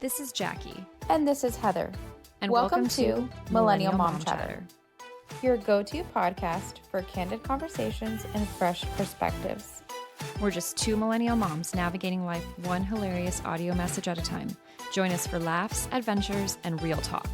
This is Jackie. And this is Heather. And welcome to Millennial Mom Chatter, your go-to podcast for candid conversations and fresh perspectives. We're just two millennial moms navigating life one hilarious audio message at a time. Join us for laughs, adventures, and real talk.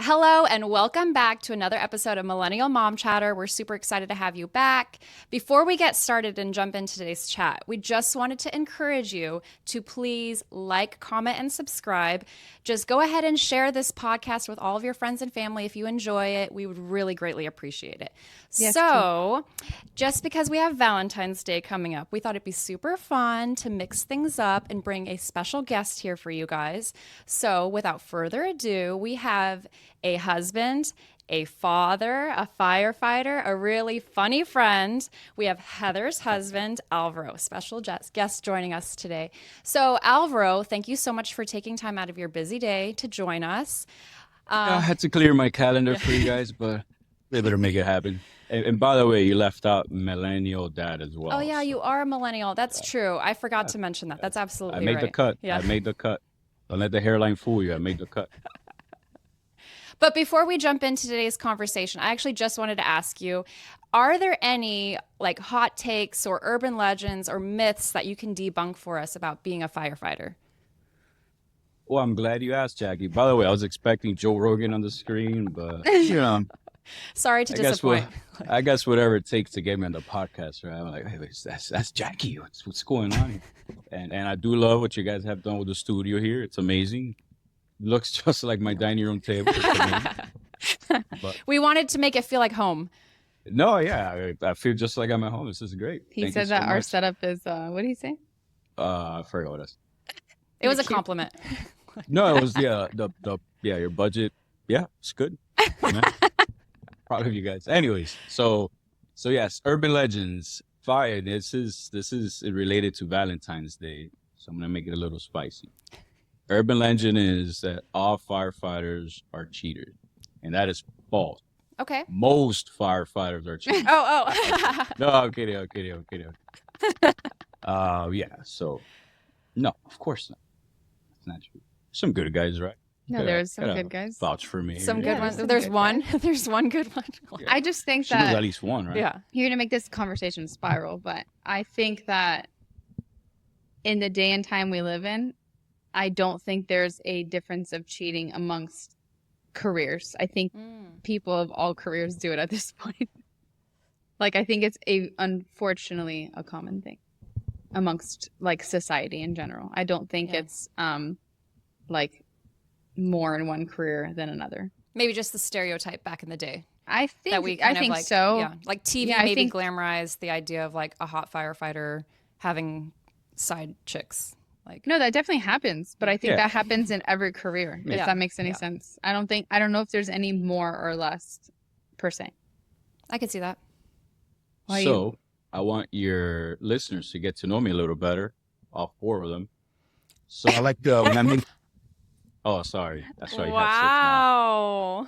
Hello and welcome back to another episode of Millennial Mom Chatter. We're super excited to have you back. Before we get started and jump into today's chat, we just wanted to encourage you to please like, comment, and subscribe. Just go ahead and share this podcast with all of your friends and family if you enjoy it. We would really greatly appreciate it. Yes, so, just because we have Valentine's Day coming up, we thought it'd be super fun to mix things up and bring a special guest here for you guys. So, without further ado, we have a husband, a father, a firefighter, a really funny friend. We have Heather's husband, Alvaro, special guest joining us today. So Alvaro, thank you so much for taking time out of your busy day to join us. I had to clear my calendar for you guys, but they better make it happen. And by the way, you left out millennial dad as well. Oh yeah, you are a millennial. That's true. I forgot to mention that. That's absolutely right. I made the cut. Yeah. I made the cut. Don't let the hairline fool you. I made the cut. But before we jump into today's conversation, I actually just wanted to ask you, are there any like hot takes or urban legends or myths that you can debunk for us about being a firefighter? Well, I'm glad you asked, Jackie. By the way, I was expecting Joe Rogan on the screen, but you know, Sorry to disappoint. I guess whatever it takes to get me on the podcast, right? I'm like, hey, that's Jackie. What's going on here? And I do love what you guys have done with the studio here. It's amazing. Looks just like my dining room table. But, We wanted to make it feel like home. no, yeah, I feel just like I'm at home. This is great. He Thank said you that so our much. setup is, what did he say? I forgot what else. It was a compliment. No, it was your budget. Yeah, it's good. Yeah. Proud of you guys. Anyways, so yes, urban legends. Fire. This is related to Valentine's Day, so I'm gonna make it a little spicy. Urban legend is that all firefighters are cheaters, and that is false. Okay. Most firefighters are cheaters. Oh. No, I'm kidding. Yeah. So, no, of course not. It's not true. Some good guys, right? No, Yeah, there's some gotta good guys. Vouch for me. Some here. good ones. some There's good one. There's one good one. Yeah. I just think She knows that at least one, right? Yeah. you're going to make this conversation spiral, but I think that in the day and time we live in, I don't think there's a difference of cheating amongst careers. I think people of all careers do it at this point. Like, I think it's unfortunately a common thing amongst like society in general. I don't think Yeah. it's like more in one career than another. Maybe just the stereotype back in the day I think that we I kind of think like, so. Yeah, like TV Yeah, I maybe think- glamorized the idea of like a hot firefighter having side chicks. Like, No, that definitely happens, but I think Yeah. that happens in every career. Yeah. If that makes any Yeah. sense. I don't know if there's any more or less per se. I could see that. Why So, I want your listeners to get to know me a little better, all four of them. So I like when I make. Oh, sorry. That's right. Wow.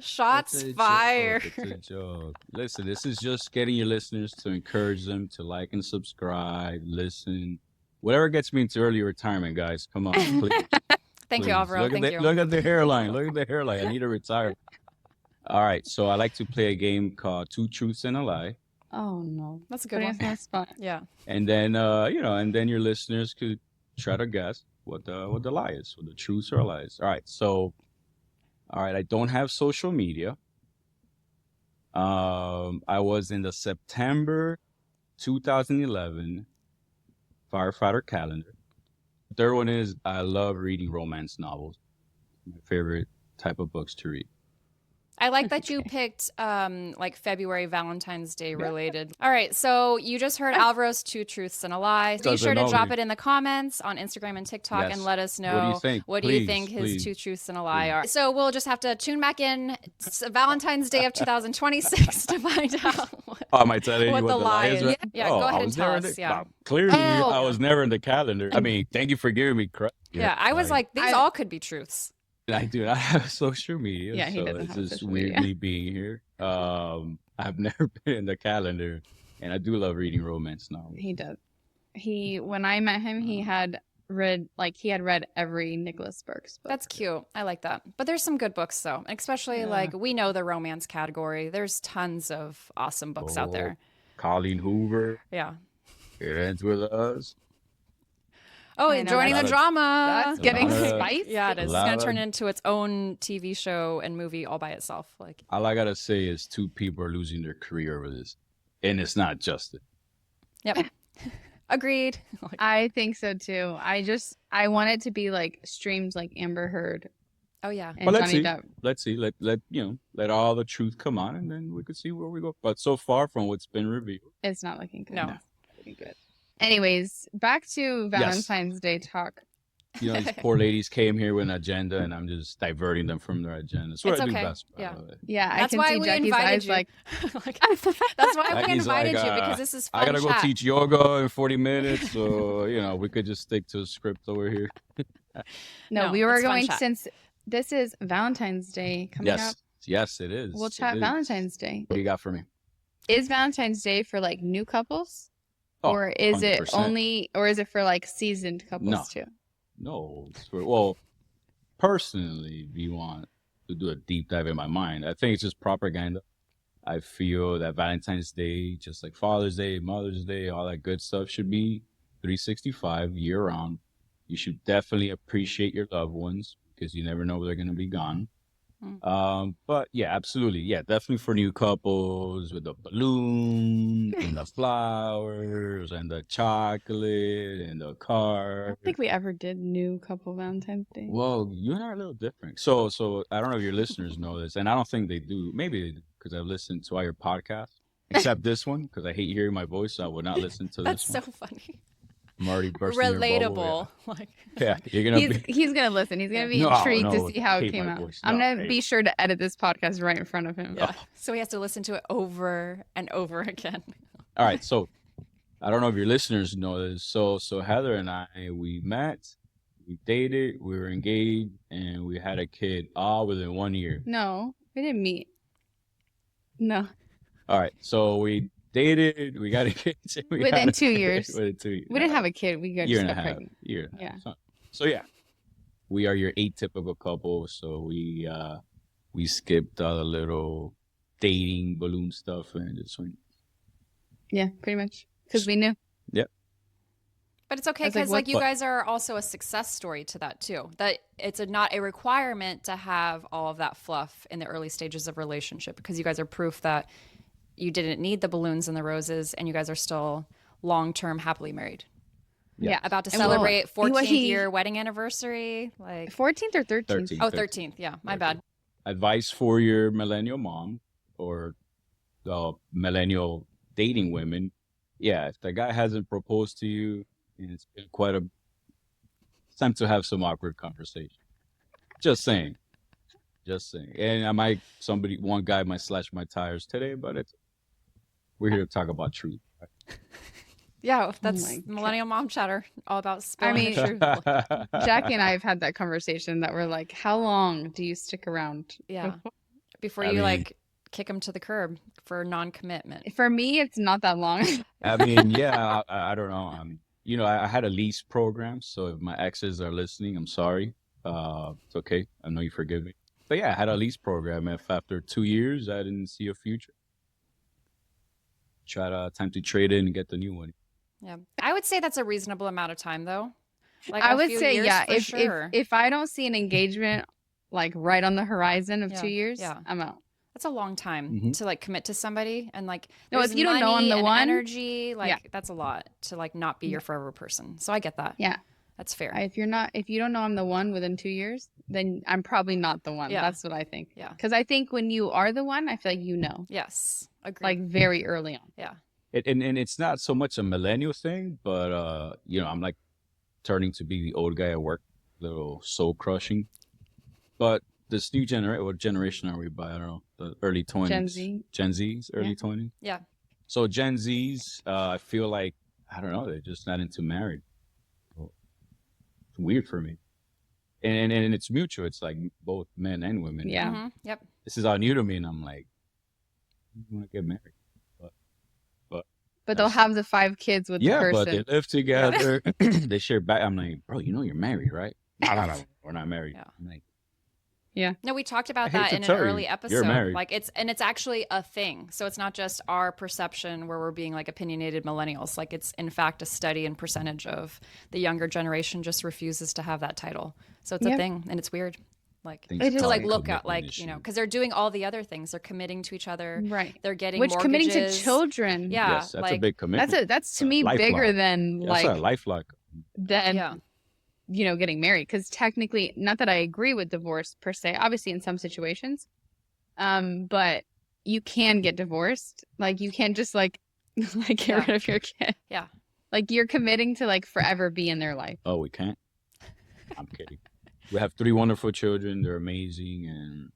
Shots fired. It's a joke. Listen, this is just getting your listeners to encourage them to like and subscribe, listen. Whatever gets me into early retirement, guys. Come on, please. Thank you, Please. Alvaro. Look Thank at you. Look at the hairline. Look at the hairline. I need to retire. All right. So I like to play a game called Two Truths and a Lie. Oh no. That's a good Putting one. us on the spot. Yeah. And then, and then your listeners could try to guess what the lie is, what the truths or lies. All right. I don't have social media. I was in the September 2011 firefighter calendar. The third one is I love reading romance novels. My favorite type of books to read. I like that you picked like February Valentine's Day related. All right, so you just heard Alvaro's two truths and a lie. Be Doesn't sure to know drop me. it in the comments on Instagram and TikTok Yes. and let us know What do you think? what do you Please, think his please, two truths and a lie please. are. So we'll just have to tune back in Valentine's Day of 2026 to find out Oh, am I telling you what the lie is. right? Yeah, Oh, go I ahead and was tell never in us. the- Yeah. wow, clearly, Oh. I was never in the calendar. I mean, thank you for giving me credit. Yeah, I was like, these all could be truths. I do. I have social media. Yeah, he so doesn't it's have just social weird media. me being here. I've never been in the calendar, and I do love reading romance novels. He does. when I met him, he had read every Nicholas Sparks book. That's cute. I like that. But there's some good books though, especially like we know the romance category. There's tons of awesome books out there. Colleen Hoover. Yeah. It ends with us. Oh, I know, joining the that's- drama. That's getting lot of- spicy. Yeah, it is. It's lot gonna of- turn into its own TV show and movie all by itself. Like, All I gotta say is 2 people are losing their career over this, and it's not Justin. yep. Agreed. Like, I think so too. I want it to be like streams like Amber Heard oh yeah. and But let's Johnny see. Depp. Let's see. Let all the truth come on, and then we can see where we go. But so far from what's been revealed, It's not looking good. No. It's not looking good. Anyways, back to Yes. Valentine's Day talk. these poor ladies came here with an agenda, and I'm just diverting them from their agenda. That's what It's I do okay. best. By Yeah. the way. Yeah, That's I can why see we Jackie's invited eyes you. like, Like, that's why we Jackie's invited like, you because this is fun I gotta go chat. teach yoga in 40 minutes, so we could just stick to a script over here. No, we were it's fun going chat. since this is Valentine's Day coming up. Yes, it is. We'll It chat is. Valentine's Day. What do you got for me? Is Valentine's Day for like new couples? Oh, Or is it 100%. or is it for like seasoned couples No. too? No. Well, personally, if you want to do a deep dive in my mind, I think it's just propaganda. I feel that Valentine's Day, just like Father's Day, Mother's Day, all that good stuff, should be 365 year round. You should definitely appreciate your loved ones because you never know where they're going to be gone. But yeah, absolutely. Yeah, definitely for new couples with the balloon and the flowers and the chocolate and the I card. don't think we ever did new couple Valentine's Day. Well, you and I are a little different. So I don't know if your listeners know this, and I don't think they do. Maybe because I've listened to all your podcasts, except this one, because I hate hearing my voice, so I would not listen to That's this so one. funny. I'm already bursting your Relatable. bubble. Like, Yeah, you're gonna be. He's gonna listen. He's gonna be No, intrigued no, to see how it hate came my out. voice. I'm No, gonna hate be it. sure to edit this podcast right in front of him. yeah. So he has to listen to it over and over again. All right, so I don't know if your listeners know this. So Heather and I, we met, we dated, we were engaged, and we had a kid all within 1 year. No, we didn't meet. No, All right, so we dated, we got engaged. We Within had a 2 kid years. Within 2 years. we didn't have a kid. We got year just and a got half. pregnant. Year and a Yeah. half. So yeah, we are your atypical couple. So we skipped all the little dating balloon stuff and just went. Yeah, pretty much because we knew. But it's okay I was like, because what- like you guys are also a success story to that too. That it's not a requirement to have all of that fluff in the early stages of relationship because you guys are proof that you didn't need the balloons and the roses and you guys are still long-term happily married. Yeah, About to And well, celebrate 14th he- year wedding anniversary. Like 14th or 13th. 13th. oh, 13th. Yeah, my bad. Advice for your millennial mom or the millennial dating women. Yeah, if the guy hasn't proposed to you and it's been it's time to have some awkward conversation. Just saying. And one guy might slash my tires today, but we're here to talk about truth. Yeah, that's my God. millennial mom chatter. All about spilling mean- the truth. Jackie and I have had that conversation that we're like, how long do you stick around? Yeah. Before I you mean- like kick them to the curb for non-commitment. For me, it's not that long. I mean, yeah, I don't know. I had a lease program, so if my exes are listening, I'm sorry. It's okay. I know you forgive me. But yeah, I had a lease program. If after 2 years I didn't see a future, time to trade in and get the new one. Yeah, I would say that's a reasonable amount of time, though. Like I a would few say, years yeah, for sure. if I don't see an engagement like right on the horizon of Yeah, 2 years, yeah. I'm out. That's a long time Mhm. to like commit to somebody, and like No, if there's you don't know I'm money the and one- energy, like Yeah. that's a lot to like not be your forever person. So I get that. Yeah. That's fair. If you don't know I'm the one within 2 years, then I'm probably not the one. Yeah. That's what I think. Yeah. Because I think when you are the one, I feel like you know, Yes, agree. like very early on. yeah, And it's not so much a millennial thing, but I'm like turning to be the old guy at work, little soul crushing. But this new generation, what generation are we by? I don't know, the early 20s. Gen Z. Gen Z's, early 20s. yeah. So Gen Z's, I feel like, I don't know, they're just not into married. It's weird for me. And it's mutual. It's like both men and women. Yeah. Mhm, Yep. This is all new to me, and I'm like, I want to get married. but they'll have the 5 kids with the Yeah, but person. they live together. They share back. I'm like, bro, you know you're married, right? No, we're not married. Yeah. I'm like, No, we talked I about hate that to in an tell you, early you're episode. married. Like it's actually a thing. So it's not just our perception where we're being like opinionated millennials. Like it's in fact a study and percentage of the younger generation just refuses to have that title. So it's a thing and it's weird. Like Think It it's to like probably a look at commitment like, you know, issue. because they're doing all the other things. They're committing to each other. Right. They're getting Which committing to mortgages. children. Yeah. Yes, that's a like big commitment. That's to me bigger than That's a like lifelike. yeah. Getting married, because technically, not that I agree with divorce per se, obviously in some situations, but you can get divorced. Like you can't just like get rid of your kid. Yeah. Like you're committing to like forever be in their life. Oh, we can't. I'm kidding. We have 3 wonderful children. They're amazing and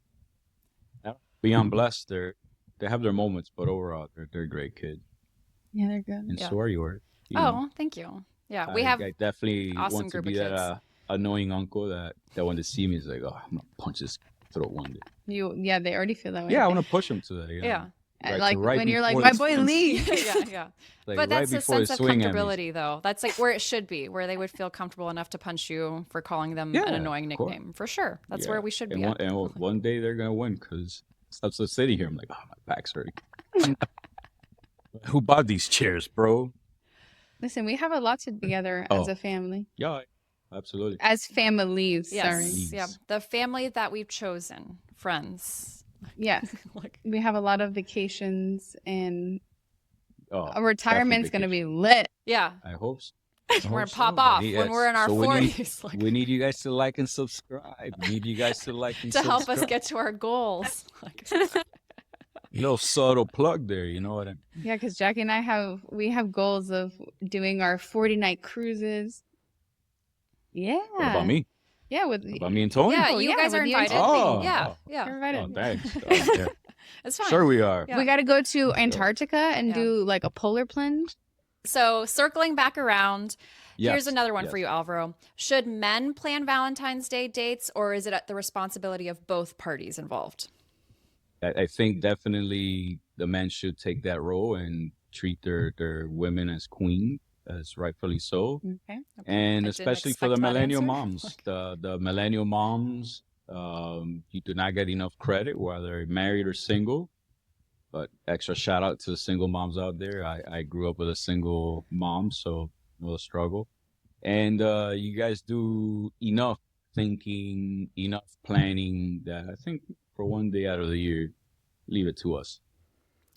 beyond blessed. They have their moments, but overall, they're great kids. Yeah, they're good. And Yeah. so are yours. Oh, thank you. Yeah, we have I definitely awesome want to group be of that kids. annoying uncle that when they see me is like, oh, I'm gonna punch his throat one day. They already feel that way. Yeah, I want to push him to that. yeah. And, Right, like right when you're like, before my the boy swing. leave. yeah. Like, But that's right a before sense the of swing at me. comfortability, though. That's like where it should be, where they would feel comfortable enough to punch you for calling them an Yeah, annoying of course. nickname. For sure. That's Yeah. where we should And be one, at. and one day they're gonna win because I'm so sitting here. I'm like, oh, my back's hurting. Who bought these chairs, bro? Listen, we have a lot to do together as a family. Yeah, absolutely. As families, Yes. sorry. Yeah. The family that we've chosen, friends. Yeah. Like, We have a lot of vacations, and Oh, a retirement's going to be lit. yeah. I hope so. We're going to pop off when we're in our 40s. Like, We need you guys to like and subscribe. We need you guys to like and to subscribe. help us get to our goals. Like, Little subtle plug there, you know what I mean? Yeah, because Jackie and I have goals of doing our 40-night cruises. Yeah. What about me? Yeah, with What about me and Tony? yeah, Oh, you yeah, guys are with you and invited. Tony. Yeah. Oh. Yeah. You're invited. Oh, thanks. Oh, yeah. It's fine. Sure we are. Yeah. We got to go to Antarctica and Yeah. do like a polar plunge. So circling back around, here's Yes, another one yes. for you, Alvaro. Should men plan Valentine's Day dates, or is it at the responsibility of both parties involved? I think definitely the men should take that role and treat their women as queen, as rightfully so. Okay. And I especially didn't for the expect that millennial answer. moms. The millennial moms, you do not get enough credit, whether married or single. But extra shout out to the single moms out there. I grew up with a single mom, so no struggle. And you guys do enough thinking, enough planning that I think for one day out of the year, leave it to us.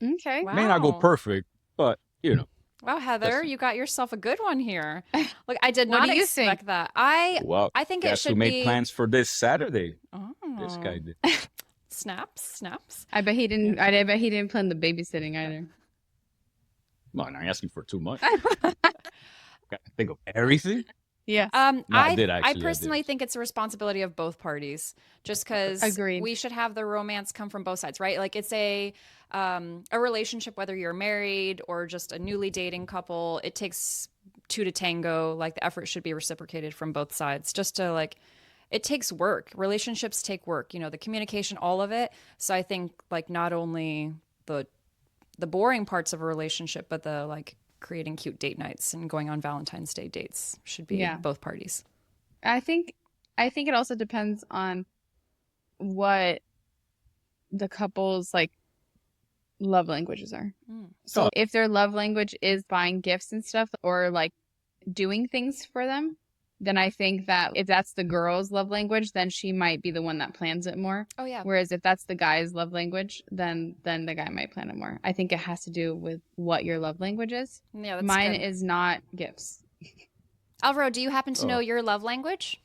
Okay. Wow. May not go perfect, but you know. Wow, Heather, That's- you got yourself a good one here. Like I did What not do you expect think? that. Well, I think it guess who should made be plans for this Saturday? Oh. This guy did. Snaps. I bet he didn't. I bet he didn't plan the babysitting either. Well, I'm not asking for too much. Gotta think of everything. Yeah. No, I did, I actually, I personally did. think it's a responsibility of both parties, just because Agreed. we should have the romance come from both sides, right? Like it's a relationship, whether you're married or just a newly dating couple. It takes two to tango. Like the effort should be reciprocated from both sides, just to like. It takes work. Relationships take work. You know, the communication, all of it. So I think like not only the boring parts of a relationship, but the like creating cute date nights and going on Valentine's Day dates should be Yeah. both parties. I think it also depends on what the couple's like love languages are. Mm. So Oh. if their love language is buying gifts and stuff or like doing things for them, then I think that if that's the girl's love language, then she might be the one that plans it more. Oh yeah. Whereas if that's the guy's love language, then the guy might plan it more. I think it has to do with what your love language is. Yeah, that's Mine good. is not gifts. Alvaro, do you happen to know Oh. your love language?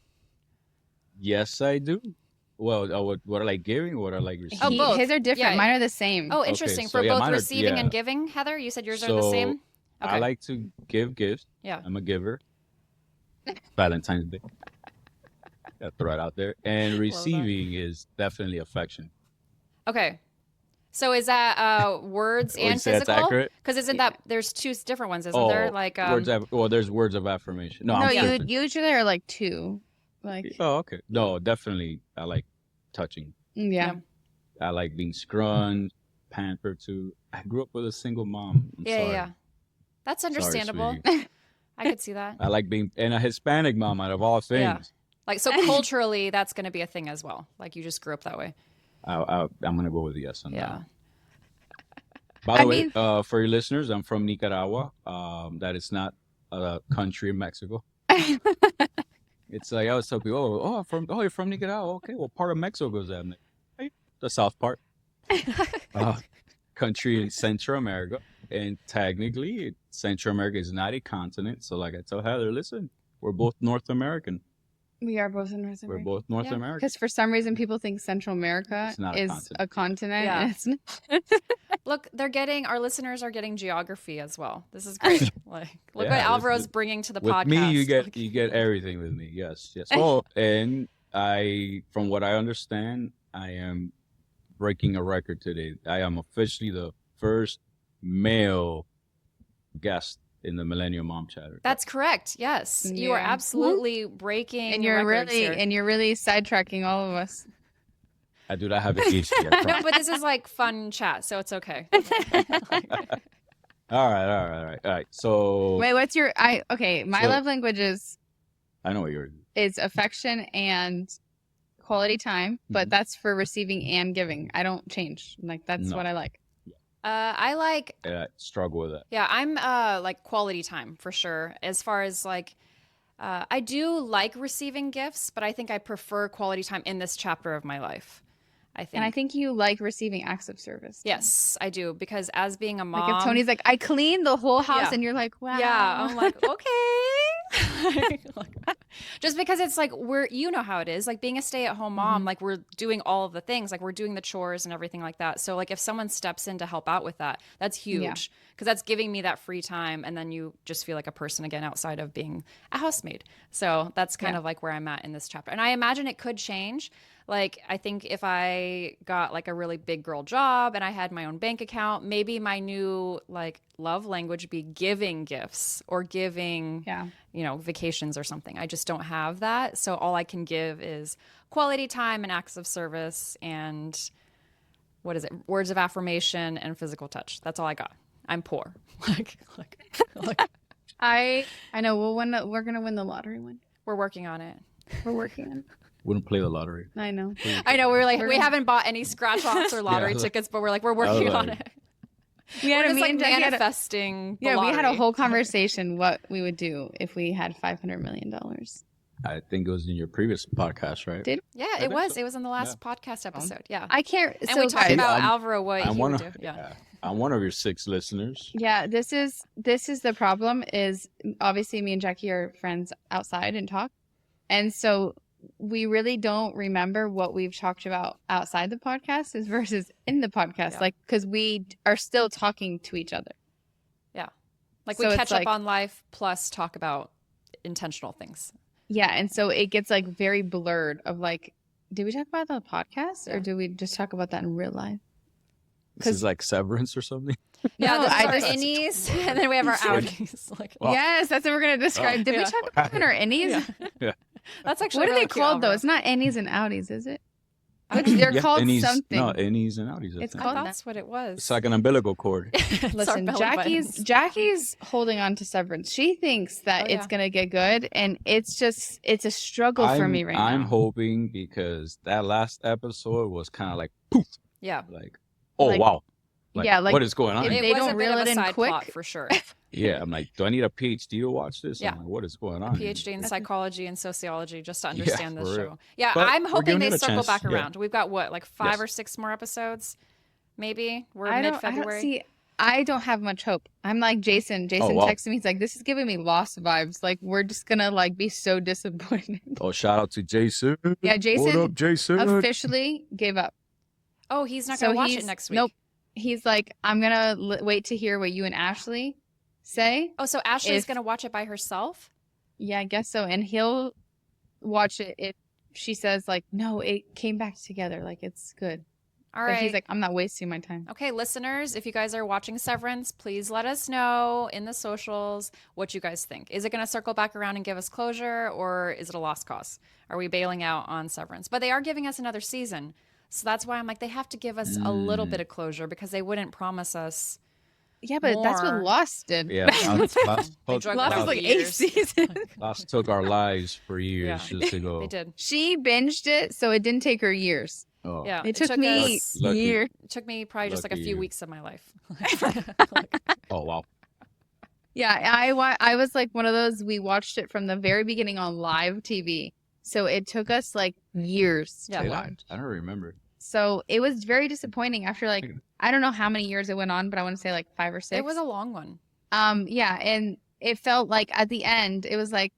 Yes, I do. Well, what I like giving, what I like receiving. Oh, both. His are different. Yeah. Mine are the same. Oh, Okay, interesting. so For yeah, both mine are- receiving yeah. and giving, Heather, you said yours are the So, same? Okay. I like to give gifts. Yeah. I'm a giver. Valentine's Day. Gotta throw it out there. And receiving is definitely affection. Okay. So is that words Would you and say that's physical? accurate? Because isn't that there's two different ones, isn't there? Like there's words of affirmation. No, No, I'm you tripping. usually are like two. Like Oh, okay. No, definitely. I like touching. yeah. I like being scrunched, pampered too. I grew up with a single mom. I'm yeah, sorry. yeah. That's Sorry, understandable. sweetie. I could see that. I like being and a Hispanic mom out of all Yeah. things. Like, so culturally, that's going to be a thing as well. Like, you just grew up that way. I'm gonna go with yes on Yeah. that. By I the way, mean- for your listeners, I'm from Nicaragua. That is not a country in Mexico. It's like I always tell people, you're from Nicaragua. Okay, what part of Mexico is that? I'm like, "Hey, the south part. Country in Central America, and technically, Central America is not a continent. So, like I tell Heather, listen, we're both North American. We are both in North We're America. both North Yeah. American. Because for some reason people think Central America It's not a is continent. a continent. Yeah. And it's not. Look, our listeners are getting geography as well. This is great. Like, look Yeah, what this- Alvaro's bringing to the With podcast. me, you Like, get everything with me. Yes, yes. Oh, and from what I understand, I am breaking a record today. I am officially the first male guest in the Millennium Mom Chatter. that's correct. Yes, you are Yeah. absolutely breaking And you're records really here. sidetracking all of us. I do not have an age yet. No, but this is like fun chat, so it's okay. All right. So Wait, what's your my So- love language is I know what you're. affection and quality time, but Mhm. that's for receiving and giving. I don't change. Like that's No. what I like. I like, I struggle with that. yeah, I'm like quality time for sure. As far as like, I do like receiving gifts, but I think I prefer quality time in this chapter of my life. I think. And I think you like receiving acts of service. too. Yes, I do, because as being a mom, Like if Tony's like, I cleaned the whole house, Yeah. and you're like, wow. yeah, I'm like, okay. Just because it's like you know how it is, like being a stay-at-home mom, Mhm. like we're doing all of the things, like we're doing the chores and everything like that. So like if someone steps in to help out with that, that's huge, because that's giving me that free time, and then you just feel like a person again outside of being a housemaid. So that's kind Yeah. of like where I'm at in this chapter, and I imagine it could change. Like, I think if I got like a really big girl job and I had my own bank account, maybe my new like love language would be giving gifts or giving, Yeah. vacations or something. I just don't have that. So all I can give is quality time and acts of service and what is it? Words of affirmation and physical touch. That's all I got. I'm poor. like I know we're gonna win the lottery one. we're working on it. We're working on it. Wouldn't play the lottery. I know. I know we're like, We're we gonna- haven't bought any scratch offs or lottery Yeah. tickets, but we're working on like- it. We We're had a just me like and Jackie had a, manifesting. the we had a lottery. whole conversation what we would do if we had $500 million. I think it was in your previous podcast, right? Did- Yeah, I it think was. so. It was in the last podcast episode. Yeah. I can't. And so we talked guys, about I'm- Alvaro, what I'm he one would of do. Yeah. I'm one of your 6 listeners. yeah, this is the problem. Is obviously me and Jackie are friends outside and talk, and so we really don't remember what we've talked about outside the podcast is versus in the podcast, Yeah. like because we are still talking to each other. Like So we it's catch like- up on life plus talk about intentional things. Yeah, and so it gets like very blurred. Of like, did we talk about that on the podcast, Yeah. or do we just talk about that in real life? This is like Severance or something. Yeah, No, this is I our just- innies, and then we have our outies. Like, Well- Yes, that's what we're gonna describe. Did we Yeah. talk about it in our innies? that's actually What are really they cute, called though? Alvaro. It's not innies and outies, is it? I They're Yeah, called innies- something. No, innies and outies. I It's think. I called thought that. that's what it was. It's like an umbilical cord. It's our Listen, belly Jackie's buttons. holding on to Severance. She thinks that Oh, it's yeah. gonna get good, and it's a struggle for me right I'm now. hoping because that last episode was kind of like poof, Yeah. like oh Like- wow, yeah, like, what is going on? If It they was don't a bit reel of it a in side quick- plot for sure. Yeah, I'm like, do I need a PhD to watch this? Yeah. I'm like, what is going on? here? PhD in psychology and sociology just to understand this for show. real. Yeah, But I'm we're hoping giving they it a circle chance, back yeah. around. We've got what, like 5 Yes. or 6 more episodes? Maybe we're I don't mid-February. see. I don't have much hope. I'm like Jason. Jason wow. texted me. He's like, "This is giving me lost vibes. Like we're just gonna like be so disappointed." Oh, shout out to Jason. Yeah, What Jason up, Jason? officially gave up. Oh, he's not So going to watch it he's- next week. Nope. He's like, I'm gonna wait to hear what you and Ashley say. Oh, so Ashley's If- going to watch it by herself? Yeah, I guess so. And he'll watch it if she says like, no, it came back together. Like it's good. All But right. he's like, I'm not wasting my time. Okay, listeners, if you guys are watching Severance, please let us know in the socials what you guys think. Is it going to circle back around and give us closure, or is it a lost cause? Are we bailing out on Severance? But they are giving us another season. So that's why I'm like, they have to give us a little bit of closure, because they wouldn't promise us Yeah, but that's what more. Lost did. Yeah, Lost They took, drug Lost it was out like for 8 years. seasons. Lost took our lives for years Yeah. just to go. They did. She binged it, so it didn't take her years. Oh, Yeah. It took me us. Lucky. years. It took me probably just like a Lucky few you. weeks of my life. oh wow. Yeah, I was like one of those. We watched it from the very beginning on live TV, so it took us like years Yeah. to Did watch. I don't remember. So it was very disappointing after like I don't know how many years it went on, but I want to say like 5 or 6. It was a long one. Yeah, and it felt like at the end it was like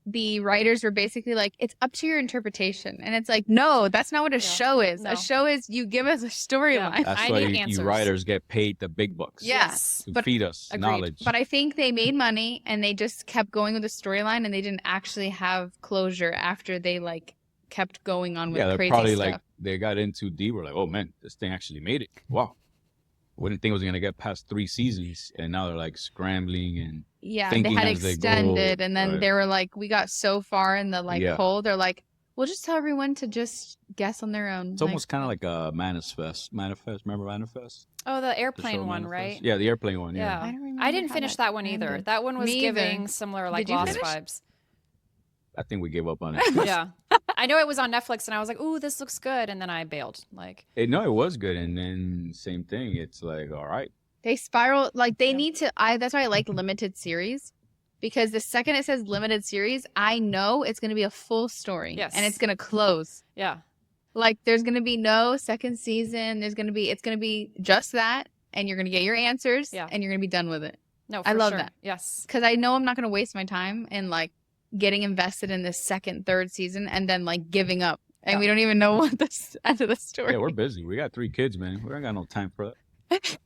the writers were basically like, it's up to your interpretation, and it's like, no, that's not what a show is. No. A show is you give us a storyline. That's I why need you answers. writers get paid the big bucks. Yeah. Yes. To But- feed us Agreed. knowledge. But I think they made money and they just kept going with the storyline, and they didn't actually have closure after they like kept going on with yeah, they're crazy probably stuff. like they got in too deep. We're like, oh man, this thing actually made it. Wow. Wouldn't think it was gonna get past 3 seasons, and now they're like scrambling and Yeah, they thinking had as they go, extended, and then but- they were like, we got so far in the like Yeah. hole. They're like, we'll just tell everyone to just guess on their own. it's almost kind of like a manifest. Remember Manifest? Oh, the The airplane show one, Manifest? right? Yeah, the airplane one. Yeah. I don't remember. I didn't how finish that one either. ended. That one was Me either. giving similar like Did you Lost finish? vibes. I think we gave up on it. Yeah. I know it was on Netflix and I was like, ooh, this looks good. And then I bailed. Like, No, it was good, and then same thing. It's like, all right, They spiral like they Yeah. need to. That's why I like limited series, because the second it says limited series, I know it's going to be a full story. Yes. And it's going to close. yeah. Like there's going to be no second season. It's going to be just that, and you're going to get your answers. Yeah. And you're going to be done with it. No, I for love sure. that. Yes. Because I know I'm not going to waste my time in like getting invested in this second, third season, and then like giving up, and Yeah. we don't even know what the end of the story. yeah, we're busy. We got 3 kids, man. We don't got no time for that.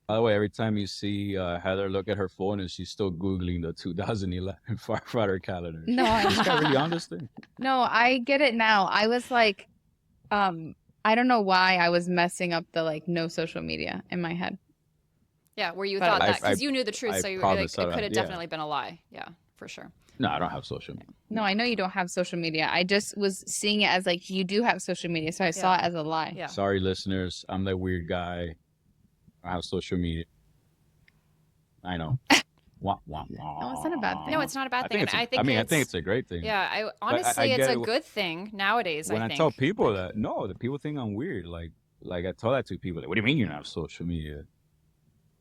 By the way, every time you see Heather look at her phone, and she's still googling the 2011 firefighter calendar. No, I'm She's got really on this thing. No, I get it now. I was like, I don't know why I was messing up the like no social media in my head. Yeah. Where you But thought I- that because I- you knew the truth. I So you promise like, it that, could have yeah. definitely been a lie. Yeah, for sure. No, I don't have social media. No, I know you don't have social media. I just was seeing it as like you do have social media, so I saw it as a lie. Yeah. Sorry, listeners. I'm that weird guy. I have social media. I know. Wah, wah, wah. No, it's not a bad thing. No, it's not a bad thing. it's And a- I think I think it's it's a great thing. yeah. I honestly, I it's get a it. good thing nowadays. When I I think. tell people that, no, the people think I'm weird. Like I tell that to people. Like, what do you mean you don't have social media?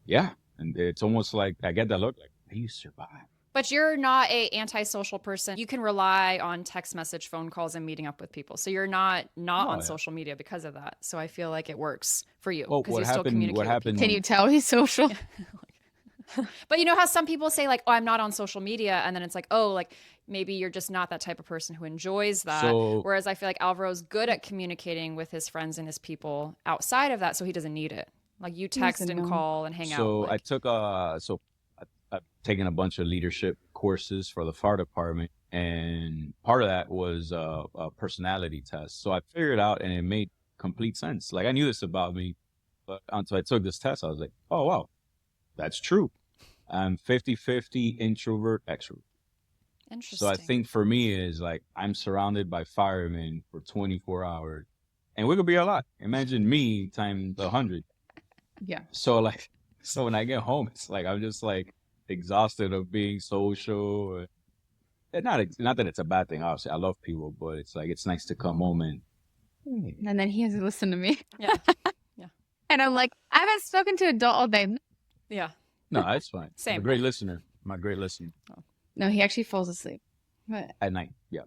Yeah, and it's almost like I get that look. Like, how do you survive? But you're not a antisocial person. You can rely on text message, phone calls, and meeting up with people. So you're not on yeah. social media because of that. So I feel like it works for you Well, because what you still happened- communicate. what with happened- people. Can you tell he's social? But you know how some people say like, "Oh, I'm not on social media," and then it's like, "Oh, like maybe you're just not that type of person who enjoys that." So- Whereas I feel like Alvaro's good at communicating with his friends and his people outside of that, so he doesn't need it. Like you text doesn't and know. call and hang out. So like- I took I've taken a bunch of leadership courses for the fire department, and part of that was a personality test. So I figured out, and it made complete sense. Like I knew this about me, but until I took this test, I was like, oh wow, that's true. I'm 50-50 introvert extrovert. Interesting. So I think for me is like I'm surrounded by firemen for 24 hours, and we could be a lot. Imagine me times 100. Yeah. So when I get home, it's like I'm just like exhausted of being social. And not that it's a bad thing. Obviously, I love people, but it's like it's nice to come home and And then he has to listen to me. Yeah. And I'm like, I haven't spoken to an adult all day. yeah. no, that's fine. I'm Same. a great listener. I'm a great listener No, he actually falls asleep. But at night. Yeah.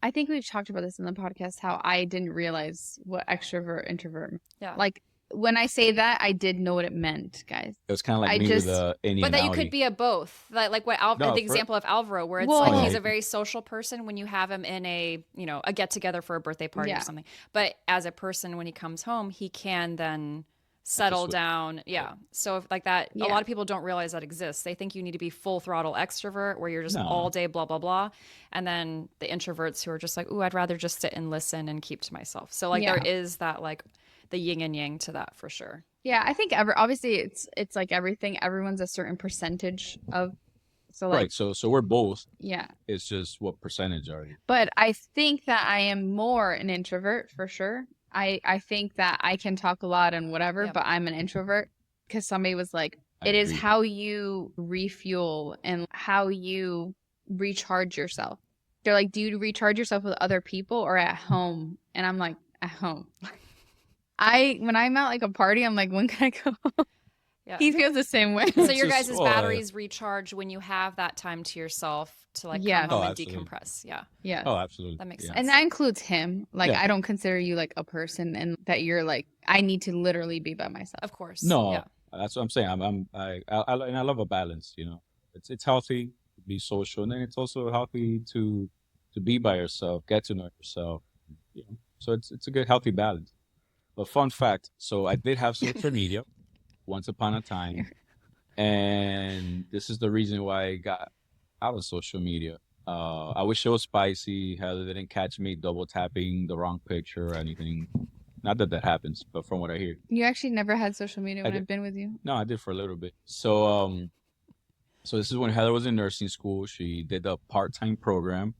I think we've talked about this in the podcast, how I didn't realize what extrovert introvert. Yeah. Like when I say that, I did know what it meant, guys. It was kind of like I me just- with Innie But and that you Outie. could be a both. Like what No, the for- example of Alvaro, where it's Well- like he's Yeah. a very social person when you have him in a a get together for a birthday party Yeah. or something. But as a person, when he comes home, he can then settle switch. down. Yeah. So if like that, a Yeah. lot of people don't realize that exists. They think you need to be full throttle extrovert where you're just No. all day blah blah blah, and then the introverts who are just like, ooh, I'd rather just sit and listen and keep to myself. So like Yeah. there is that like the yin and yang to that for sure. Yeah, I think obviously it's like everything. Everyone's a certain percentage of. So like right. So we're both. yeah, It's just what percentage are you? but I think that I am more an introvert for sure. I think that I can talk a lot and whatever, Yep. but I'm an introvert because somebody was like, I it is agree. how you refuel and how you recharge yourself. They're like, do you recharge yourself with other people or at home? And I'm like, at home. When I'm at like a party, I'm like, when can I go home? Yeah. He feels the same way. So It's your just- guys' oh, batteries recharge when you have that time to yourself to like Yes. come home Oh, and absolutely. decompress. Yeah, Yeah. Oh, absolutely. that makes Yeah. sense. And that includes him. Like, Yeah. I don't consider you like a person and that you're like, I need to literally be by myself. Of course. No, Yeah. that's what I'm saying. And I love a balance. You know, it's healthy to be social, and then it's also healthy to be by yourself, get to know yourself. You know, so it's a good healthy balance. But fun fact: so I did have social media once upon a time, and this is the reason why I got out of social media. I wish it was spicy. Heather didn't catch me double tapping the wrong picture or anything. Not that that happens, but from what I hear. You actually never had social media I when did. I've been with you? No, I did for a little bit. So this is when Heather was in nursing school. She did a part-time program,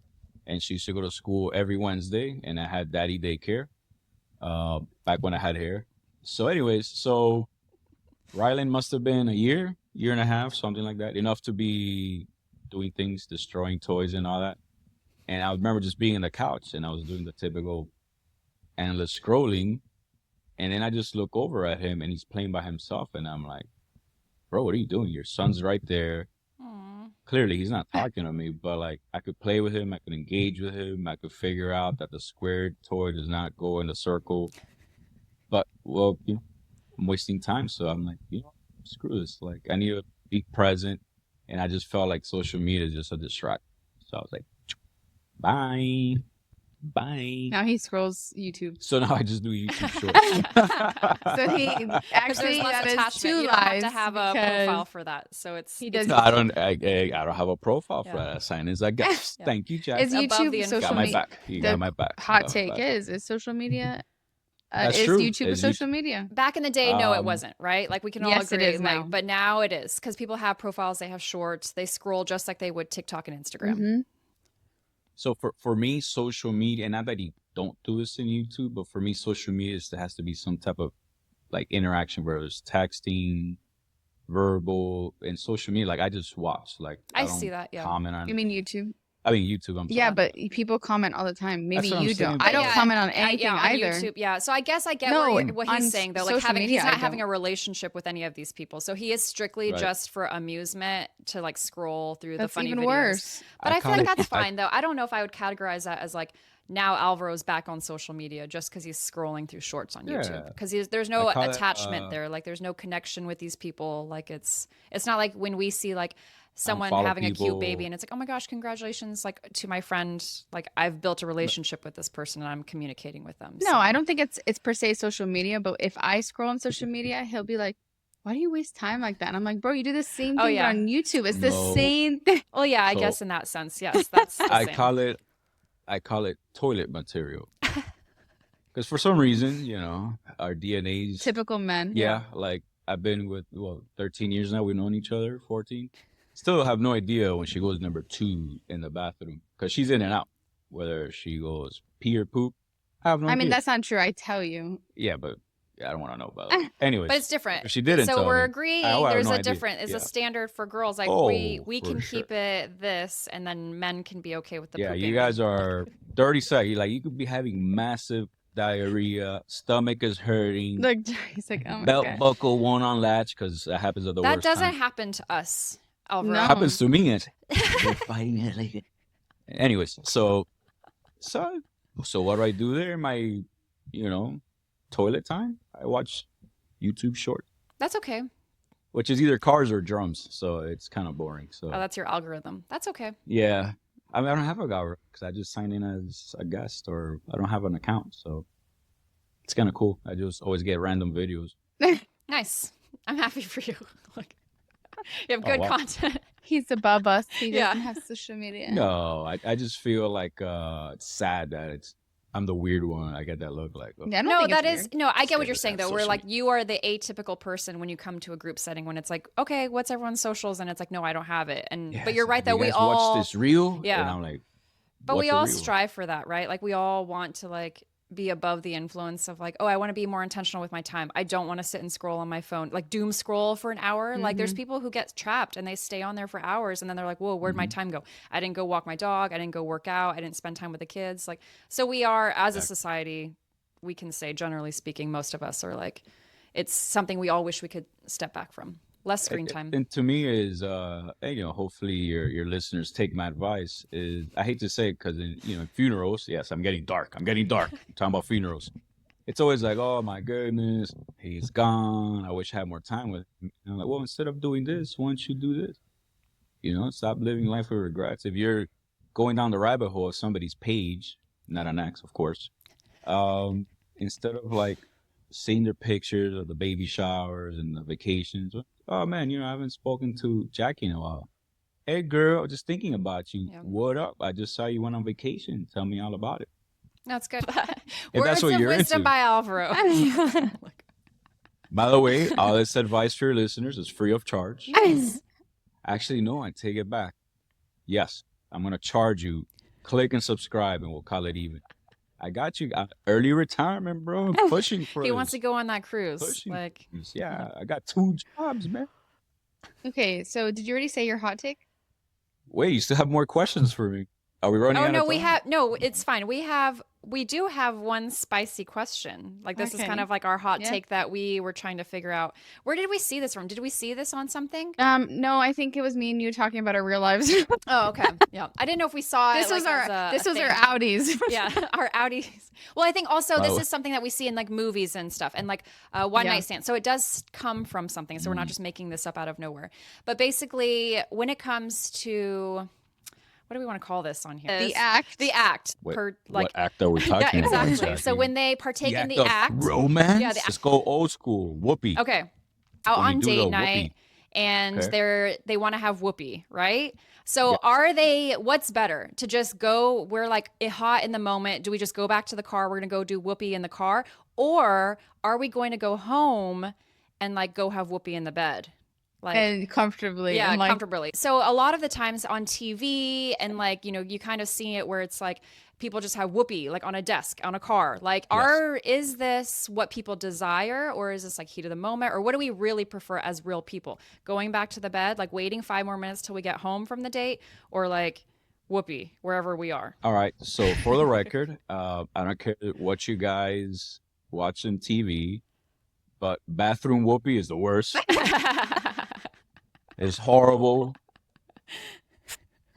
and she used to go to school every Wednesday. And I had daddy daycare, back when I had hair. So, anyways, so Rylan must have been a year and a half, something like that, enough to be doing things, destroying toys and all that. And I remember just being on the couch, and I was doing the typical endless scrolling. And then I just look over at him, and he's playing by himself, and I'm like, bro, what are you doing? Your son's right there. Aw. Clearly, he's not talking to me, but like I could play with him, I could engage with him, I could figure out that the squared toy does not go in the circle. But well, you know, I'm wasting time, so I'm like, you know, screw this. Like I need to be present, and I just felt like social media is just a distraction. So I was like, bye, bye. Now he scrolls YouTube. So now I just do YouTube shorts. So he There's actually less that is attachment. two You don't have lies to have a because profile for that. So it's he it's does No, I don't. I don't have a profile for Yeah. that. I sign as a guest. Yeah. Thank you, Jack. Is above YouTube the social got my media? back. You the got my back. Hot Got my take back. is social media. That's Is true. YouTube a Is social media? Back in the day, no, it Um, wasn't, right? Like we can all Yes, it agree. is like, now. but now it is because people have profiles, they have shorts, they scroll just like they would TikTok and Instagram. Mm-hmm. So for me, social media, and not that you don't do this in YouTube, but for me, social media has to be some type of like interaction, whether it's texting, verbal, and social media. Like I just watch. Like I don't see that, yeah. comment on. You mean YouTube? I mean YouTube. I'm sorry. Yeah, but people comment all the time. Maybe what I'm you saying, don't. but I don't yeah, comment on I- anything yeah, on either. YouTube, yeah. So I guess I get No, what on he's saying though. Like social having media, he's not I having don't. a relationship with any of these people. So he is strictly Right. just for amusement to like scroll through That's the funny even videos. worse. But I I feel call like it- that's fine though. I don't know if I would categorize that as like now Alvaro's back on social media just because he's scrolling through shorts on YouTube Yeah. because there's no I call it, attachment there. Like there's no connection with these people. Like it's not like when we see like someone follow having a cute baby people. and it's like, oh my gosh, congratulations, like to my friend. Like I've built a relationship with this person and I'm communicating with them. No, So- I don't think it's per se social media. But if I scroll on social media, he'll be like, "Why do you waste time like that?" And I'm like, "Bro, you do the same Oh, thing yeah. but on YouTube. It's the No. same thing." Well, yeah, I So- guess in that sense, yes, that's the I same. call it toilet material. Because for some reason, you know, our DNA's Typical men. yeah, like I've been with 13 years now. We've known each other 14. Still have no idea when she goes number 2 in the bathroom because she's in and out. Whether she goes pee or poop, I have no I idea. mean, that's not true. I tell you. yeah, but I don't want to know about it. Anyways, But it's different. if she didn't So tell we're me, agreeing I have there's no a idea. different, is Yeah. a standard for girls. Like Oh, we for can sure. keep it this and then men can be okay with the yeah, pooping. you guys are 30 seconds. Like you could be having massive diarrhea, stomach is hurting, Like he's like, "Oh my belt god." buckle won't unlatch because that happens at the That worst doesn't time. happen to us, Alvaro. No. It happens to me. It's we're fighting it like it. Anyways, so what do I do there? My, toilet time. I watch YouTube short, That's okay. which is either cars or drums. So it's kind of boring. So Oh, that's your algorithm. That's okay. yeah, I mean I don't have a guy because I just sign in as a guest or I don't have an account. So it's kind of cool. I just always get random videos. Nice. I'm happy for you. Like, you have Oh, good wow. content. He's above us. He Yeah. doesn't have social media. No, I just feel like it's sad that I'm the weird one. I get that look like. Yeah, I don't No, think that it's is weird. no. I get what Scared you're of saying that though. Where social like you are the atypical person when you come to a group setting when it's like, okay, what's everyone's socials? And it's like, no, I don't have it. And Yeah, but you're it's right like, though. you We guys all watch this reel, Yeah. and I'm like, But what's we a all reel? strive for that, right? Like we all want to like be above the influence of like, oh, I want to be more intentional with my time. I don't want to sit and scroll on my phone, like doom scroll for an hour. Like there's people who get trapped and they stay on there for hours and then they're like, whoa, where'd my time go? I didn't go walk my dog. I didn't go work out. I didn't spend time with the kids. Like, so we are, as a society, we can say, generally speaking, most of us are like, it's something we all wish we could step back from. Less screen time. And to me is hopefully your listeners take my advice. Is I hate to say it because in funerals, yes, I'm getting dark. I'm talking about funerals. It's always like, oh my goodness, he's gone. I wish I had more time with him. And I'm like, well, instead of doing this, why don't you do this? Stop living life with regrets. If you're going down the rabbit hole of somebody's page, not an ex, of course, instead of like seeing their pictures of the baby showers and the vacations. Oh man, I haven't spoken to Jackie in a while. Hey girl, just thinking about you. Yeah. What up? I just saw you went on vacation. Tell me all about it. That's good. If Words that's what of you're wisdom into. by Alvaro. By the way, all this advice for your listeners is free of charge. Yes. Actually, no, I take it back. Yes, I'm gonna charge you. Click and subscribe, and we'll call it even. I got you. Early retirement, bro. I'm pushing for He this. wants to go on that cruise. Pushing. Like, Yeah, I got 2 jobs, man. Okay, so did you already say your hot take? Wait, you still have more questions for me? Are we running oh out no, of we time? have no. It's fine. We do have one spicy question. Like this is Okay. kind of like our hot Yeah. take that we were trying to figure out. Where did we see this from? Did we see this on something? No, I think it was me and you talking about our real lives. Oh, okay. Yeah, I didn't know if we saw this it. was like, our as a thing. Audis. Yeah, our Audis. Well, I think also By the this way- is something that we see in like movies and stuff, and like one Yeah. night stand. So it does come from something. So we're not just making this up out of nowhere. But basically, when it comes to what do we want to call this on here? The act. The act. Wait, like what act are we yeah, talking about? exactly. So when they partake in the of act, romance, Yeah, the let's go old school. Whoopee. okay, out When you on do the date night, whoopee. and Okay. they want to have whoopee, right? So Yes. are they? What's better to just go? We're like hot in the moment. Do we just go back to the car? We're gonna go do whoopee in the car, or are we going to go home and like go have whoopee in the bed? Like, and comfortably. yeah, and like, comfortably. So a lot of the times on TV and like, you kind of see it where it's like people just have whoopee like on a desk, on a car. Like is this what people desire, or is this like heat of the moment, or what do we really prefer as real people? Going back to the bed, like waiting 5 more minutes till we get home from the date, or like whoopee wherever we are. All right. So for the record, I don't care what you guys watch on TV, but bathroom whoopee is the worst. It's horrible.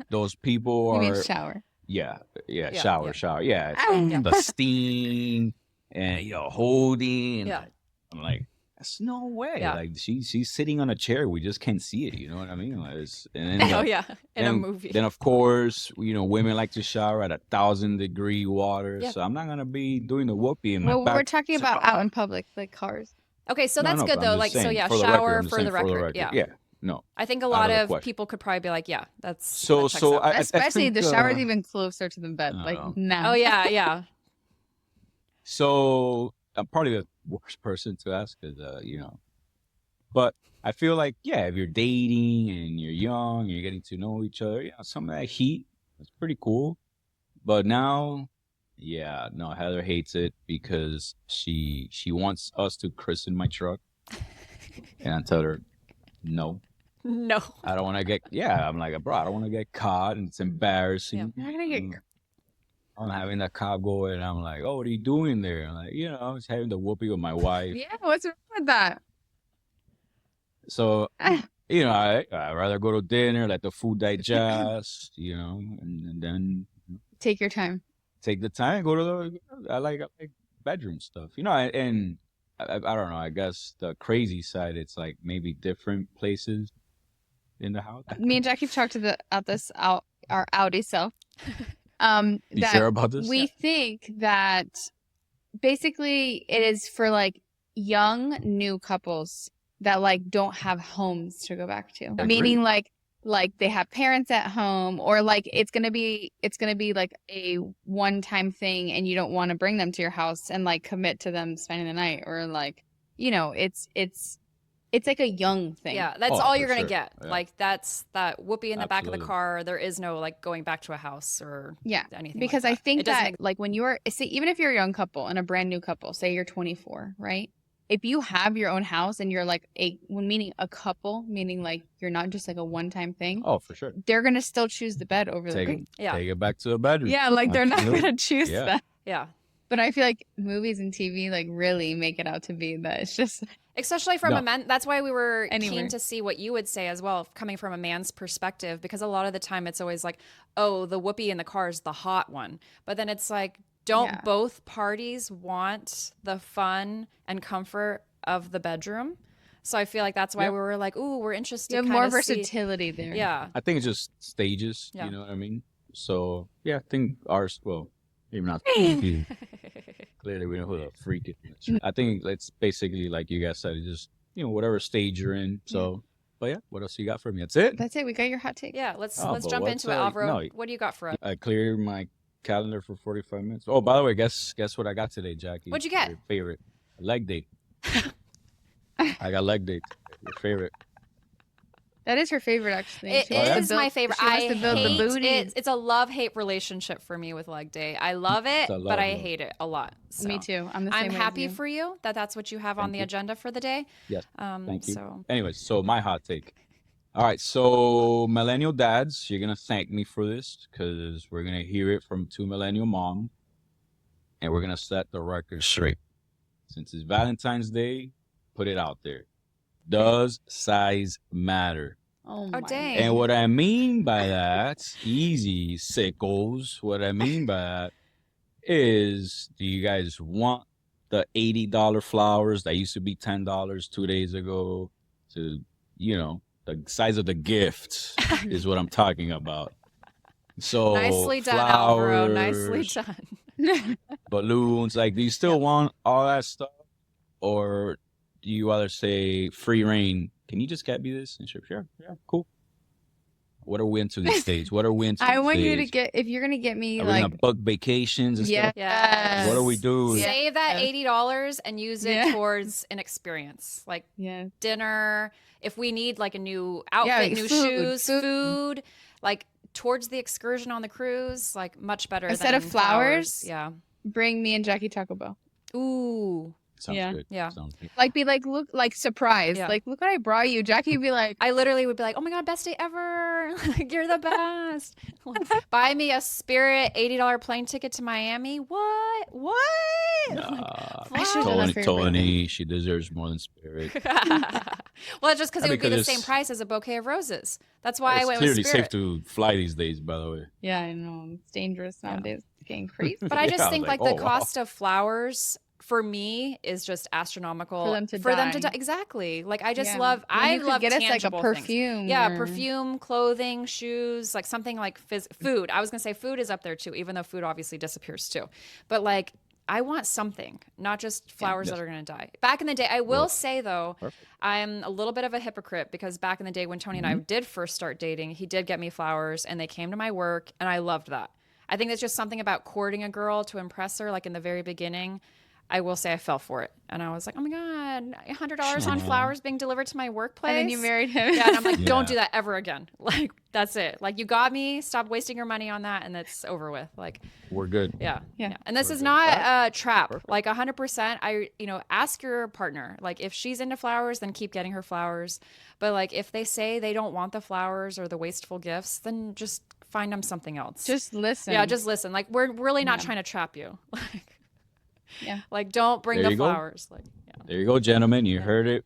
Those people you mean are shower. yeah, Yeah, shower, yeah. shower. Yeah, Yeah. the steam and holding. And Yeah. I'm like, that's no way. Yeah. Like she's sitting on a chair. We just can't see it. You know what I mean? Like, and then, Oh yeah, in a then- movie. Then of course, women like to shower at 1,000-degree water. Yeah. So I'm not gonna be doing the whoopee in my Well, back. we're talking about out in public, like cars. Okay, so No, that's no, good but though. I'm Like just so, saying, yeah, for the shower record, I'm for saying the record. Yeah. Yeah. No. I think a Out lot of the of question. people could probably be like, yeah, that's So that checks so out. I Especially think, the shower's even closer to the bed. I Like know. now. Oh yeah, yeah. So I'm probably the worst person to ask because but I feel like if you're dating and you're young, you're getting to know each other, some of that heat is pretty cool. But now, no, Heather hates it because she wants us to christen my truck, and I tell her no. No. I don't want to get I'm like, bro, I don't want to get caught and it's embarrassing. You're not gonna get. I'm having that cop go and I'm like, oh, what are you doing there? I'm like, just having the whoopee with my wife. Yeah, what's wrong with that? So, I'd rather go to dinner, let the food digest, and then Take your time. take the time, go to I like bedroom stuff, and I don't know, I guess the crazy side, it's like maybe different places in the house. Me and Jackie talked about our Audi self. You That sure about this? we think that basically it is for like young new couples that like don't have homes to go back to. Agreed. Meaning like they have parents at home, or like it's gonna be like a one-time thing and you don't want to bring them to your house and like commit to them spending the night, or like it's it's like a young thing. Yeah, that's Oh, all for you're gonna sure. get. Yeah. Like that's that whoopee in the back of the Absolutely. car. There is no like going back to a house or Yeah, anything because like I that. think It doesn't that like when you're say even if you're a young couple and a brand new couple, say you're 24, right? If you have your own house and you're like meaning a couple, meaning like you're not just like a one-time thing, Oh, for sure. they're gonna still choose the bed over the Take bed. it. Yeah. Take it back to the bedroom. Yeah, like they're not Absolutely. gonna choose Yeah. that. Yeah. But I feel like movies and TV like really make it out to be that it's just Especially from No. a man. That's why we were Anywhere. keen to see what you would say as well, coming from a man's perspective, because a lot of the time it's always like, oh, the whoopee in the car is the hot one. But then it's like, don't Yeah. both parties want the fun and comfort of the bedroom? So I feel like that's why Yep. we were like, ooh, we're interested. you have to more kinda see- versatility there. Yeah. I think it's just stages. Yeah. You know what I mean? So yeah, I think ours. Well, maybe not. Clearly, we know who the freak is. I think it's basically like you guys said. It's just whatever stage you're in. So, but yeah, what else you got for me? That's it. That's it. We got your hot take. Yeah, let's Oh, but jump what's, into it, Alvaro. no. What do you got for us? I cleared my calendar for 45 minutes. Oh, by the way, guess what I got today, Jackie? What'd you get? Your favorite leg day. I got leg day. Your favorite. That is her favorite, actually. It She wants to is build- my favorite. She wants I to build the hate booty. it. It's a love-hate relationship for me with leg day. I love it, It's a but I love. hate it a lot. So. Me too. I'm the same I'm way happy as you. for you that that's what you have on Thank the you. agenda for the day. Yes. Thank you. So Anyways, so my hot take. All right, so millennial dads, you're gonna thank me for this because we're gonna hear it from two millennial moms, and we're gonna set the record straight. Since it's Valentine's Day, put it out there. Does size matter? Oh, Oh, my dang. And what I mean by that, easy sickos, what I mean by that is, do you guys want the $80 flowers that used to be $10 2 days ago to, the size of the gift is what I'm talking about. So nicely done, Alvaro. Nicely flowers, done. balloons, like, do you still want all that stuff? Or do you rather say free reign? Can you just get me this? And sure, yeah, cool. What are we into these days? What are we into? I these want you to days? get, if you're going to get me Are we like, gonna book vacations and yeah. stuff? Yes. What do we do? Yeah. Save that Yes. $80 and use it Yeah. towards an experience, like Yeah. dinner. If we need like a new outfit, like new food, shoes, food. food, like towards the excursion on the cruise, like much better Instead than of flowers? Yeah. Bring me and Jackie Taco Bell. Ooh. Sounds Yeah. good. Yeah. Sounds good. Like, be like, look, like surprised. Yeah. Like, look what I brought you. Jackie would be like, I literally would be like, "Oh my god, best day ever! Like, you're the best! Like, buy me a Spirit $80 plane ticket to Miami. What? What? Nah, I should've done that for your Tony, she deserves more than Spirit. Well, just because it would be the Because same it's- price as a bouquet of roses. That's why I It's went with clearly Spirit. safe to fly these days, by the way. yeah, I know. It's dangerous nowadays. It's getting crazy. But I just Yeah, I was think like, like oh, the wow. cost of flowers for me is just astronomical For them to die. die. Exactly. Like I just Yeah. love When I you could love get us like a tangible things. perfume. Yeah, or- perfume, clothing, shoes, like something like food. I was going to say food is up there too, even though food obviously disappears too. But like I want something, not just flowers Yes. that are going to die. Back in the day, I will Well, say though, perfect. I'm a little bit of a hypocrite because back in the day when Tony and I did first start dating, he did get me flowers and they came to my work and I loved that. I think there's just something about courting a girl to impress her, like in the very beginning. I will say I fell for it. And I was like, oh my God, $100 on Aw. flowers being delivered to my workplace. And then you married him. Yeah, and I'm like, don't Yeah. do that ever again. Like, that's it. Like, you got me. Stop wasting your money on that, and it's over with. Like, We're good. yeah, Yeah. And this We're is good. not a trap. Like, 100%. Ask your partner. Like, if she's into flowers, then keep getting her flowers. But like, if they say they don't want the flowers or the wasteful gifts, then just find them something else. Just listen. yeah, just listen. Like, we're really not Yeah. trying to trap you. Like, Yeah. like don't bring There the you go. flowers. Like, yeah. There you go, gentlemen. You heard it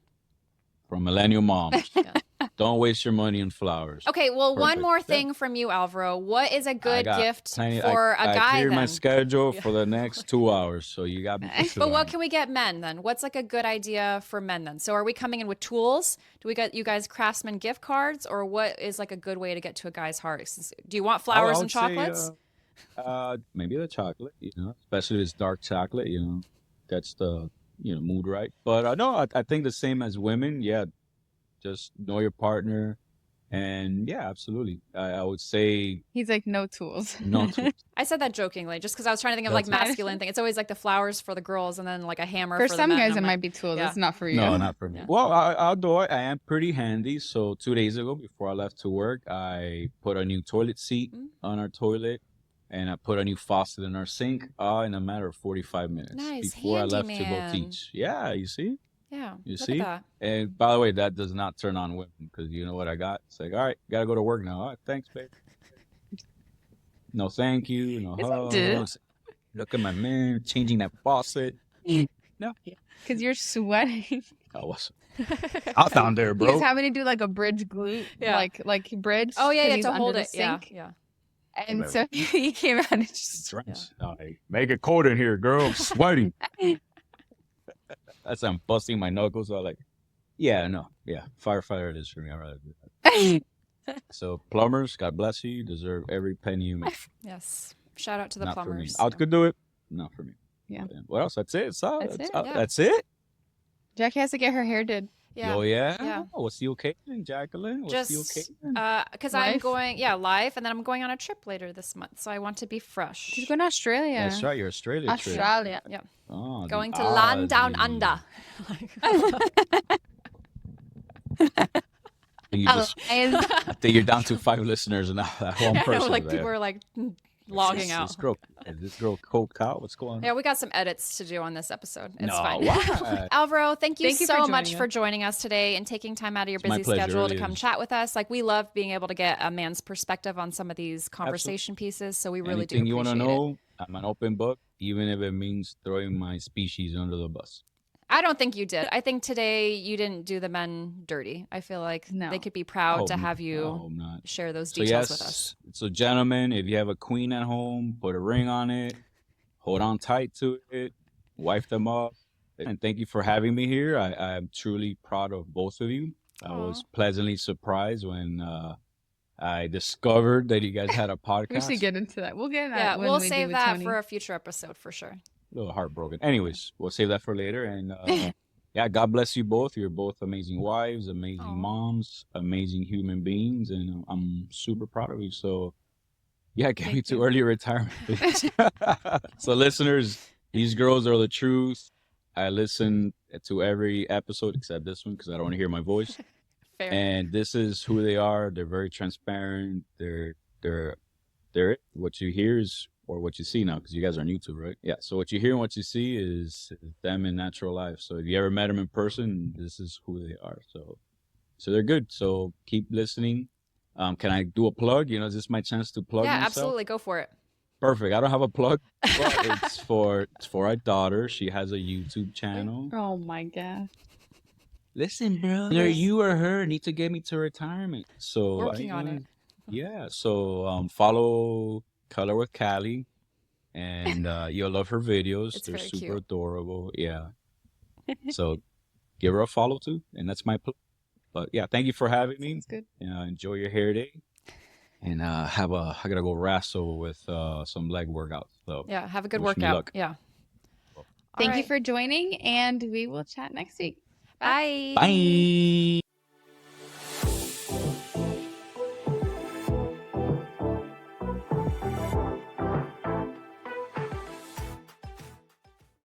from millennial moms. Yeah. Don't waste your money on flowers. Okay, well, one Perfect. more Yeah. thing from you, Alvaro. What is a I good got gift plenty- for a I guy cleared then? my schedule Yeah. for the next 2 hours, so you got me. for But sure. what can we get men then? What's like a good idea for men then? So are we coming in with tools? Do we get you guys craftsman gift cards, or what is like a good way to get to a guy's heart? Do you want I flowers would and say, chocolates? Maybe the chocolate, especially if it's dark chocolate, that's the, mood right. But no, I think the same as women. Yeah, just know your partner And yeah, absolutely. I would say He's like, no tools. no tools. I said that jokingly, just because I was trying to think of like That's- masculine thing. It's always like the flowers for the girls, and then like a hammer For for some the men. guys, it I'm might like, be tools. yeah. It's not for you. No, not for me. Yeah. Well, although I am pretty handy. So 2 days ago, before I left to work, I put a new toilet seat on our toilet, and I put a new faucet in our sink in a matter of 45 minutes Nice, before I left to go handyman. teach. Yeah, you see? Yeah, You look see? at that. And by the way, that does not turn on women because you know what I got? It's like, all right, gotta go to work now. All right, thanks, babe. No, thank you. No, Yes, I did. hugs. Look at my man changing that faucet. No, Because you're sweating. I was out down there, He bro. was having to do like a bridge glute, Yeah. like bridge. Oh yeah, 'cause yeah, he's to under hold the it. Yeah, sink. yeah. And so he came out and just Drenched. Like, make it cold in here, girl. I'm sweating. That's I'm busting my knuckles. So I'm like, yeah, no, yeah, firefighter it is for me. I'd rather do that. So plumbers, God bless you. Deserve every penny you make. Yes. Shout out to the Not plumbers. for me. I could do it. Not for me. Yeah. What else? That's it. So, That's it, yeah. That's it. Jackie has to get her hair did. Yeah. Oh yeah. Yeah. What's the occasion, Jacqueline? What's the Just occasion? because I'm Life? going, live, and then I'm going on a trip later this month, so I want to be fresh. She's going to Australia. That's right. Your Australia trip. Australia. Oh, the Going to land down Aussie. under. You just, I think you're down to 5 listeners and now that one I know, person. like there. people are like logging out. Is this girl coked out? What's going on? Yeah, we got some edits to do on this episode. It's No, fine. why? Alvaro, thank you Thank you so for much joining for us. joining us today and taking time out of your It's my busy pleasure, schedule to really come is. chat with us. Like, we love being able to get a man's perspective on some of these conversation pieces, so we really Anything do you want to appreciate it. know, I'm an open book, even if it means throwing my species under the bus. I don't think you did. I think today you didn't do the men dirty. I feel like No. they could be proud to Oh, have you no, I'm not. share those So details yes, with us. so gentlemen, if you have a queen at home, put a ring on it, hold on tight to it, wife them up, and thank you for having me here. I am truly proud of both of you. I was pleasantly surprised when I discovered that you guys had a podcast. We should get into that. We'll get into Yeah, that when we'll we do save with that Tony. for a future episode for sure. A little heartbroken. Anyways, we'll save that for later. And yeah, God bless you both. You're both amazing wives, amazing Aw. moms, amazing human beings, and I'm super proud of you. So yeah, get me Thank to you. early retirement, please. So listeners, these girls are the truth. I listen to every episode except this one because I don't want to hear my voice. Fair. And this is who they are. They're very transparent. They're it. What you hear is, or what you see now, because you guys are on YouTube, right? Yeah. So what you hear and what you see is them in natural life. So if you ever met them in person, this is who they are. So they're good. So keep listening. Can I do a plug? You know, is this my chance to plug Yeah, myself? absolutely. Go for it. Perfect. I don't have a plug, but it's for our daughter. She has a YouTube channel. Oh my god. Listen, bro. Either you or her need to get me to retirement. So Working on it. Yeah. So follow Color with Callie, and you'll love her videos. It's They're very super cute. adorable. Yeah. So give her a follow too, and that's my plug. But yeah, thank you for having me. That's good. Enjoy your hair day, and I gotta go wrestle with some leg workouts. So Yeah, have a good Wish me workout. luck. Yeah. Thank you Alright. for joining, and we will chat next week. Bye. bye.